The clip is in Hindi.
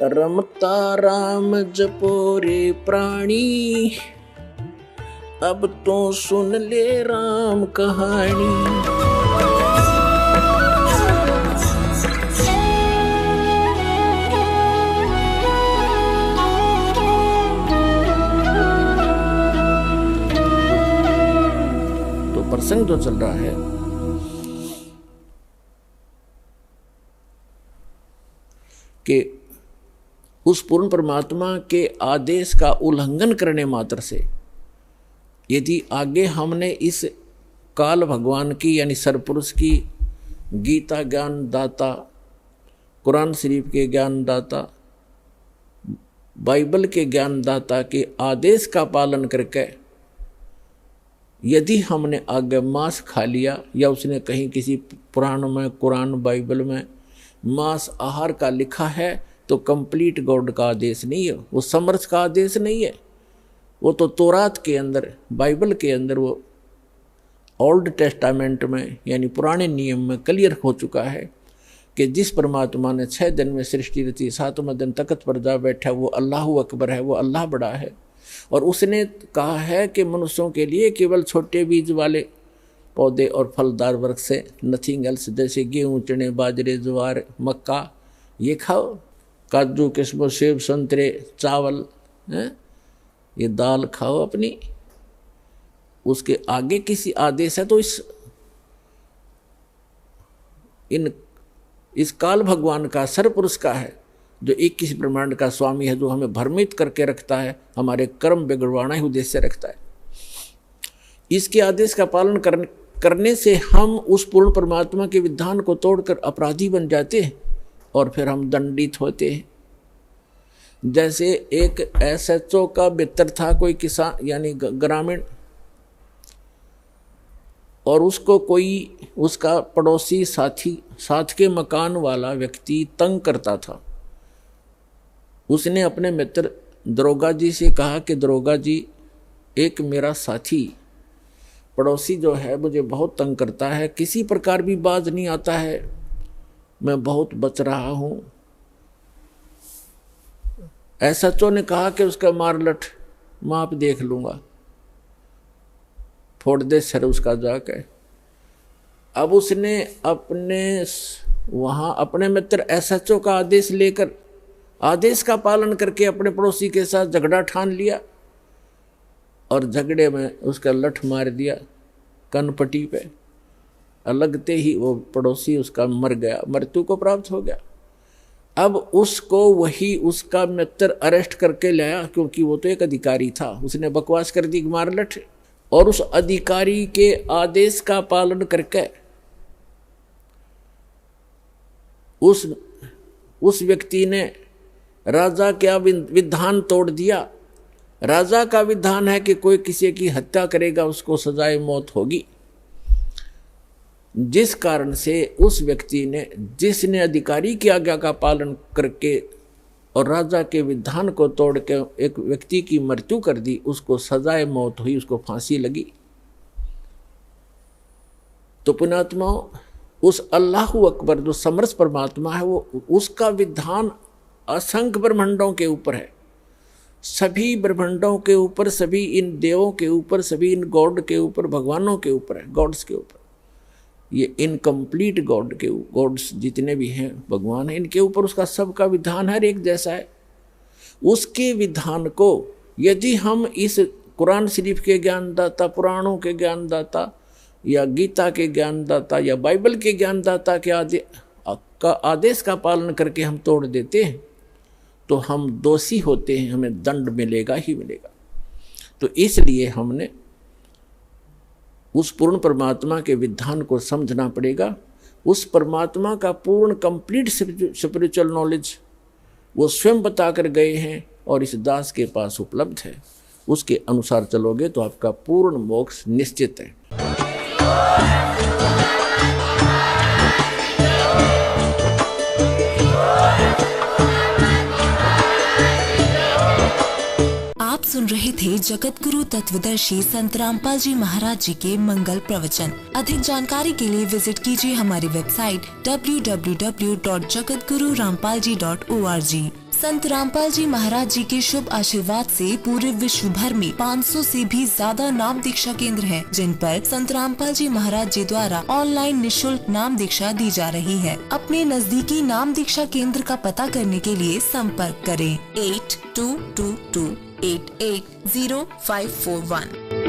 रमता राम जपो रे प्राणी, अब तो सुन ले राम कहानी। तो प्रसंग जो चल रहा है कि उस पूर्ण परमात्मा के आदेश का उल्लंघन करने मात्र से यदि आगे हमने इस काल भगवान की यानी सरपुरुष की, गीता ज्ञान दाता, कुरान शरीफ के ज्ञान दाता, बाइबल के ज्ञान दाता के आदेश का पालन करके यदि हमने आगे मांस खा लिया या उसने कहीं किसी पुराण में, कुरान बाइबल में मांस आहार का लिखा है तो कंप्लीट गॉड का आदेश नहीं है, वो समर्थ का आदेश नहीं है। वो तो तौरात के अंदर, बाइबल के अंदर, वो ओल्ड टेस्टामेंट में यानी पुराने नियम में क्लियर हो चुका है कि जिस परमात्मा ने 6 दिन में सृष्टि रची, 7वें दिन तख्त पर जा बैठा, वो अल्लाह अकबर है, वो अल्लाह बड़ा है। और उसने कहा है कि मनुष्यों के लिए केवल छोटे बीज वाले पौधे और फलदार वृक्ष से, नथिंग एल्स, जैसे गेहूँ, चने, बाजरे, ज्वार, मक्का, ये खाओ, काजू, किस्मों, सेब, संतरे, चावल, ये दाल खाओ अपनी। उसके आगे किसी आदेश है तो इस काल भगवान का, सरपुरुष का है, जो 21 ब्रह्मांड का स्वामी है, जो हमें भ्रमित करके रखता है, हमारे कर्म बिगड़वाना ही उद्देश्य रखता है। इसके आदेश का पालन करने से हम उस पूर्ण परमात्मा के विधान को तोड़कर अपराधी बन जाते हैं और फिर हम दंडित होते हैं। जैसे एक SHO का मित्र था, कोई किसान यानी ग्रामीण, और उसको कोई उसका पड़ोसी साथी, साथ के मकान वाला व्यक्ति तंग करता था। उसने अपने मित्र दरोगा जी से कहा कि दरोगा जी, एक मेरा साथी पड़ोसी जो है मुझे बहुत तंग करता है, किसी प्रकार भी बाज नहीं आता है, मैं बहुत बच रहा हूँ। SHO ने कहा कि उसका मार लठ, माप देख लूँगा, फोड़ दे सर उसका जाके। अब उसने अपने मित्र SHO का आदेश लेकर, आदेश का पालन करके अपने पड़ोसी के साथ झगड़ा ठान लिया और झगड़े में उसका लठ मार दिया कनपट्टी पे। लगते ही वो पड़ोसी उसका मर गया, मृत्यु को प्राप्त हो गया। अब उसको वही उसका मित्र अरेस्ट करके लाया, क्योंकि वो तो एक अधिकारी था, उसने बकवास कर दी मार लठ। और उस अधिकारी के आदेश का पालन करके उस व्यक्ति ने राजा का विधान तोड़ दिया। राजा का विधान है कि कोई किसी की हत्या करेगा उसको सजाए मौत होगी। जिस कारण से उस व्यक्ति ने, जिसने अधिकारी की आज्ञा का पालन करके और राजा के विधान को तोड़ के एक व्यक्ति की मृत्यु कर दी, उसको सजाए मौत हुई, उसको फांसी लगी। तो पुण्यात्माओं, उस अल्लाह अकबर जो समर्थ परमात्मा है, वो उसका विधान असंख्य ब्रह्मांडों के ऊपर है, सभी ब्रह्मांडों के ऊपर, सभी इन देवों के ऊपर, सभी इन गॉड के ऊपर, भगवानों के ऊपर है, गॉड्स के ऊपर। ये इनकम्प्लीट गॉड्स जितने भी हैं, भगवान है, इनके ऊपर उसका सबका विधान हर एक जैसा है। उसके विधान को यदि हम इस कुरान शरीफ के ज्ञानदाता, पुराणों के ज्ञानदाता, या गीता के ज्ञानदाता, या बाइबल के ज्ञानदाता के आदेश का पालन करके हम तोड़ देते हैं, तो हम दोषी होते हैं, हमें दंड मिलेगा ही मिलेगा। तो इसलिए हमने उस पूर्ण परमात्मा के विधान को समझना पड़ेगा। उस परमात्मा का पूर्ण कंप्लीट स्पिरिचुअल नॉलेज वो स्वयं बता कर गए हैं और इस दास के पास उपलब्ध है। उसके अनुसार चलोगे तो आपका पूर्ण मोक्ष निश्चित है। आप सुन रहे थे जगत गुरु तत्वदर्शी संत रामपाल जी महाराज जी के मंगल प्रवचन। अधिक जानकारी के लिए विजिट कीजिए हमारी वेबसाइट www.jagatgururampalji.org। संत रामपाल जी महाराज जी के शुभ आशीर्वाद से पूरे विश्व भर में 500 से भी ज्यादा नाम दीक्षा केंद्र हैं, जिन पर संत रामपाल जी महाराज जी द्वारा ऑनलाइन निशुल्क नाम दीक्षा दी जा रही है। अपने नजदीकी नाम दीक्षा केंद्र का पता करने के लिए संपर्क करें 8222880541।